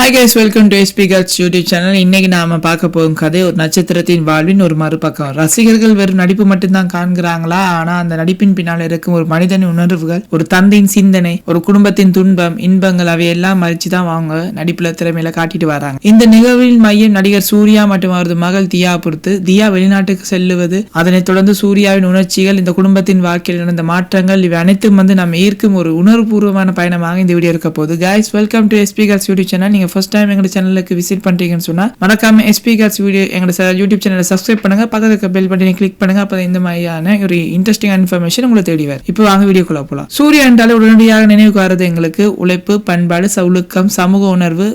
Hi guys, welcome to SP cards YouTube channel. இன்னைக்கு நாம பார்க்க போகும் கதை ஒரு நட்சத்திரத்தின் வாழ்வின் ஒரு மறுபக்கம். ரசிகர்கள் வெறும் நடிப்பு மட்டும்தான் காண்கிறாங்களா? ஆனா அந்த நடிப்பின் பின்னால் இருக்கும் ஒரு மனிதனின் உணர்வுகள், ஒரு தந்தையின் சிந்தனை, ஒரு குடும்பத்தின் துன்பம், இன்பங்கள் அவையெல்லாம் மறிச்சுதான் அவங்க நடிப்புல திறமையில காட்டிட்டு வராங்க. இந்த நிகழ்வின் மையம் நடிகர் சூர்யா மற்றும் அவரது மகள் தியா பொறுத்து. தியா வெளிநாட்டுக்கு செல்லுவது, அதனைத் தொடர்ந்து சூர்யாவின் உணர்ச்சிகள், இந்த குடும்பத்தின் வாழ்க்கையில் நடந்த மாற்றங்கள், இவை அனைத்தும் நம்ம ஈர்க்கும் ஒரு உணர்வுபூர்வமான பயணமாக இந்த வீடியோ இருக்க போகுது. Guys, welcome to SP cards YouTube channel. நீங்க ஃபர்ஸ்ட் டைம் எங்க சேனலுக்கு விசிட் பண்றீங்கன்னு சொன்னா மறக்காம எஸ்பி கார்ட்ஸ் வீடியோ எங்க யூடியூப் சேனலை சப்ஸ்கிரைப் பண்ணுங்க, பக்கத்துல இருக்க பெல் பட்டனை கிளிக் பண்ணுங்க. அப்பதான் இந்த மாதிரியான ஒரு இன்ட்ரெஸ்டிங் இன்ஃபர்மேஷன் உங்களை தேடி வரும். இப்போ வாங்க வீடியோக்குள்ள போலாம். சூர்யா என்றாலே உடனடியாக நினைவுக்கு வரது எங்களுக்கு உழைப்பு, பண்பாடு, சவுலுக்கம், சமூக உணர்வு.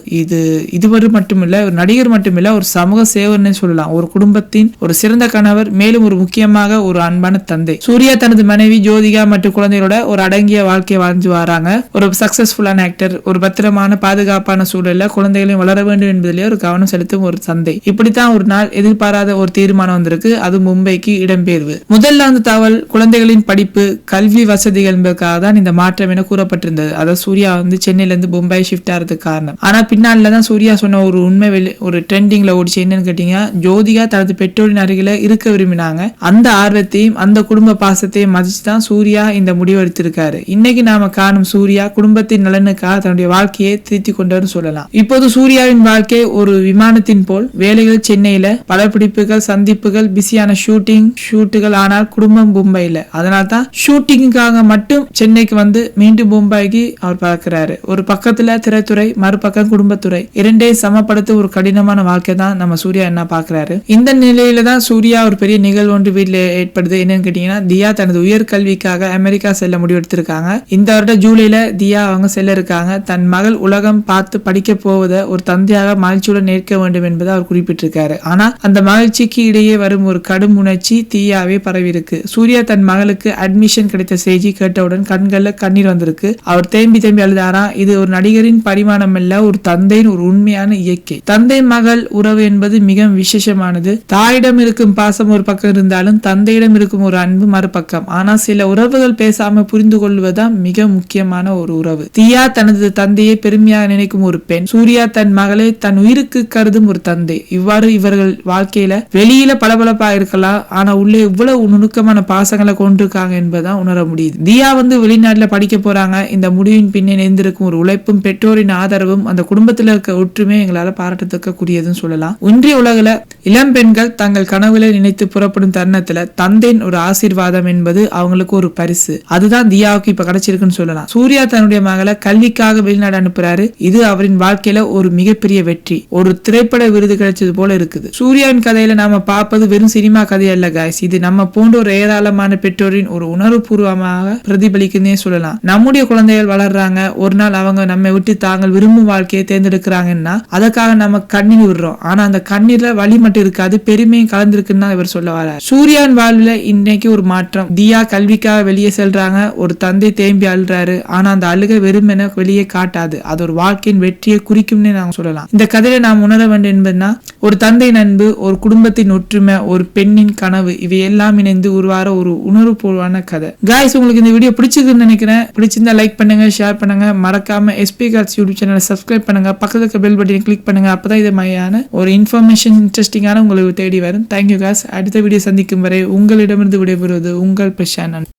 இதுவரை மட்டுமில்ல, ஒரு நடிகர் மட்டுமில்ல, ஒரு சமூக சேவர்னு சொல்லலாம். ஒரு குடும்பத்தின் ஒரு சிறந்த கணவர், மேலும் ஒரு முக்கியமாக ஒரு அன்பான தந்தை. சூர்யா தனது மனைவி ஜோதிகா மற்றும் குழந்தைகளோட ஒரு அடங்கிய வாழ்க்கையை வாழ்ந்து வராங்க. ஒரு சக்சஸ்ஃபுல்லான ஆக்டர், ஒரு பத்திரமான பாதுகாப்பான சூழல்ல குழந்தைகளையும் வளர வேண்டும் என்பதிலே ஒரு கவனம் செலுத்தும் ஒரு தந்தை. இப்படித்தான் ஒரு நாள் எதிர்பாராத ஒரு தீர்மானம் வந்திருக்கு. அது மும்பைக்கு இடம்பெயர்வு. முதல்ல அந்த தகவல் குழந்தைகளின் படிப்பு, கல்வி வசதிகள் என்பதற்காக தான் இந்த மாற்றம் என கூறப்பட்டிருந்தது. அதாவது சூர்யா சென்னையில இருந்து மும்பை ஷிஃப்ட் ஆகிறதுக்கு காரணம். ஆனா பின்னால தான் சூர்யா சொன்ன ஒரு உண்மை ஒரு ட்ரெண்டிங்ல ஓடிச்சு. என்னன்னு கேட்டீங்க, ஜோதிகா தனது பெற்றோரின் அருகில இருக்க விரும்பினாங்க. அந்த ஆர்வத்தையும் அந்த குடும்ப பாசத்தையும் மதிச்சுதான் சூர்யா இந்த முடிவு எடுத்திருக்காரு. இன்னைக்கு நாம காணும் சூர்யா குடும்பத்தின் நலனுக்காக தன்னுடைய வாழ்க்கையை திருத்தி கொண்டவர் சொல்லலாம். இப்போது சூர்யாவின் வாழ்க்கை ஒரு விமானத்தின் போல். வேலைகள் சென்னையில, படப்பிடிப்புகள், சந்திப்புகள், பிஸியான ஷூட்டுகள். ஆனால் குடும்பம் மும்பையில. அதனால்தான் ஷூட்டிங்காக மட்டும் சென்னைக்கு மீண்டும் மும்பைக்கு அவர் பார்க்கிறாரு. ஒரு பக்கத்துல திரைத்துறை, மறுபக்கம் குடும்பத்துறை, இரண்டே சமப்படுத்த ஒரு கடினமான வாழ்க்கை தான் நம்ம சூர்யா என்ன பாக்குறாரு. இந்த நிலையில தான் சூர்யா ஒரு பெரிய நிகழ்வு ஒன்று வீட்டுல ஏற்படுது. என்னன்னு கேட்டீங்கன்னா, தியா தனது உயர்கல்விக்காக அமெரிக்கா செல்ல முடிவெடுத்திருக்காங்க. இந்த வருட ஜூலைல தியா அவங்க செல்ல இருக்காங்க. தன் மகள் உலகம் பார்த்து படிக்க போவதை ஒரு தந்தையாக மகிழ்ச்சியுடன் ஏற்க வேண்டும் என்பதை அவர் குறிப்பிட்டிருக்காரு. ஆனா அந்த மகிழ்ச்சிக்கு இடையே வரும் ஒரு கடும் உணர்ச்சி தீயாவே பரவி இருக்கு. சூர்யா தன் மகளுக்கு அட்மிஷன் கிடைத்த செய்தி கேட்டவுடன் கண்கள்ல கண்ணீர் வந்திருக்கு. அவர் தேம்பி அழுதாரா. இது ஒரு நடிகரின் பரிமாணம் அல்ல, ஒரு தந்தையின் ஒரு உண்மையான இயற்கை. தந்தை மகள் உறவு என்பது மிக விசேஷமானது. தாயிடம் இருக்கும் பாசம் ஒரு பக்கம் இருந்தாலும் தந்தையிடம் இருக்கும் ஒரு அன்பு மறுபக்கம். ஆனா சில உறவுகள் பேசாம புரிந்து கொள்வதுதான் மிக முக்கியமான ஒரு உறவு. தியா தனது தந்தையை பெருமையாக நினைக்கும் ஒரு பெண். சூர்யா தன் மகளை தன் உயிருக்கு கருதும் ஒரு தந்தை. இவ்வாறு இவர்கள் வாழ்க்கையில வெளியில பளபளப்பா இருக்கலாம், ஆனா உள்ளே இவ்வளவு நுணுக்கமான பாசங்களை கொண்டிருக்காங்க என்பதான் உணர முடியுது. தியா வெளிநாட்டுல படிக்க போறாங்க. இந்த முடிவின் பின்னே நேர்ந்திருக்கும் ஒரு உழைப்பும் பெற்றோரின் ஆதரவும் அந்த குடும்பத்தில் இருக்க ஒற்றுமை எங்களால பாராட்டத்தக்க கூடியதுன்னு சொல்லலாம். இன்றைய உலகில இளம் பெண்கள் தங்கள் கனவுகளை நினைத்து புறப்படும் தருணத்துல தந்தையின் ஒரு ஆசீர்வாதம் என்பது அவங்களுக்கு ஒரு பரிசு. அதுதான் தியாவுக்கு இப்ப கிடைச்சிருக்குன்னு சொல்லலாம். சூர்யா தன்னுடைய மகளை கல்விக்காக வெளிநாடு அனுப்புறாரு. இது அவரின் வாழ்க்கையில ஒரு மிகப்பெரிய வெற்றி. ஒரு திரைப்பட விருது கிடைச்சது போல இருக்குது. சூர்யாவின் கதையில நாம பார்ப்பது வெறும் சினிமா கதை அல்ல காய்ஸ். இது நம்ம போன்ற ஒரு ஏராளமான பெற்றோரின் ஒரு உணர்வுபூர்வமாக பிரதிபலிக்குன்னே சொல்லலாம். நம்முடைய குழந்தைகள் வளர்றாங்க. ஒரு நாள் அவங்க நம்ம விட்டு தாங்கள் விரும்பும் வாழ்க்கையை தேர்ந்தெடுக்கிறாங்கன்னா அதற்காக நம்ம கண்ணீர் விடுறோம். ஆனா அந்த கண்ணீர்ல வலி மட்டும் இருக்காது, பெருமையும் கலந்திருக்குன்னு இவர் சொல்ல வர்றார். சூர்யாவின் வாழ்வுல இன்னைக்கு ஒரு மாற்றம். தியா கல்விக்காக வெளியே செல்றாங்க. ஒரு தந்தை தேம்பி அழுறாரு. ஆனா அந்த அழுகை வெறுமென வெளியே காட்டாது, அது ஒரு வாழ்க்கையின் வெற்றியை குறிக்கும்னு நாங்க சொல்லலாம். இந்த கதையில நாம் உணர வேண்டும் என்பதுனா, ஒரு தந்தையின் அன்பு, ஒரு குடும்பத்தின் ஒற்றுமை, ஒரு பெண்ணின் கனவு, இவை எல்லாம் இணைந்து உருவார ஒரு உணர்வுபூர்வமான கதை. காய்ஸ், உங்களுக்கு இந்த வீடியோ பிடிச்சிருக்குன்னு நினைக்கிறேன். பிடிச்சிருந்தா லைக் பண்ணுங்க, ஷேர் பண்ணுங்க, மறக்காம எஸ்பி கார்ட்ஸ் யூடியூப் சேனலை சப்ஸ்கிரைப் பண்ணுங்க, பக்கத்துல இருக்க பெல் பட்டனை கிளிக் பண்ணுங்க. அப்பதான் இது மாதிரியான ஒரு இன்ஃபர்மேஷன் இன்ட்ரெஸ்டிங்கான உங்களுக்கு தேடி வரும். Thank you guys. அடுத்த வீடியோ சந்திக்கும் வரை உங்களிடமிருந்து விடைபெறுவது உங்கள் பிரசாந்த்.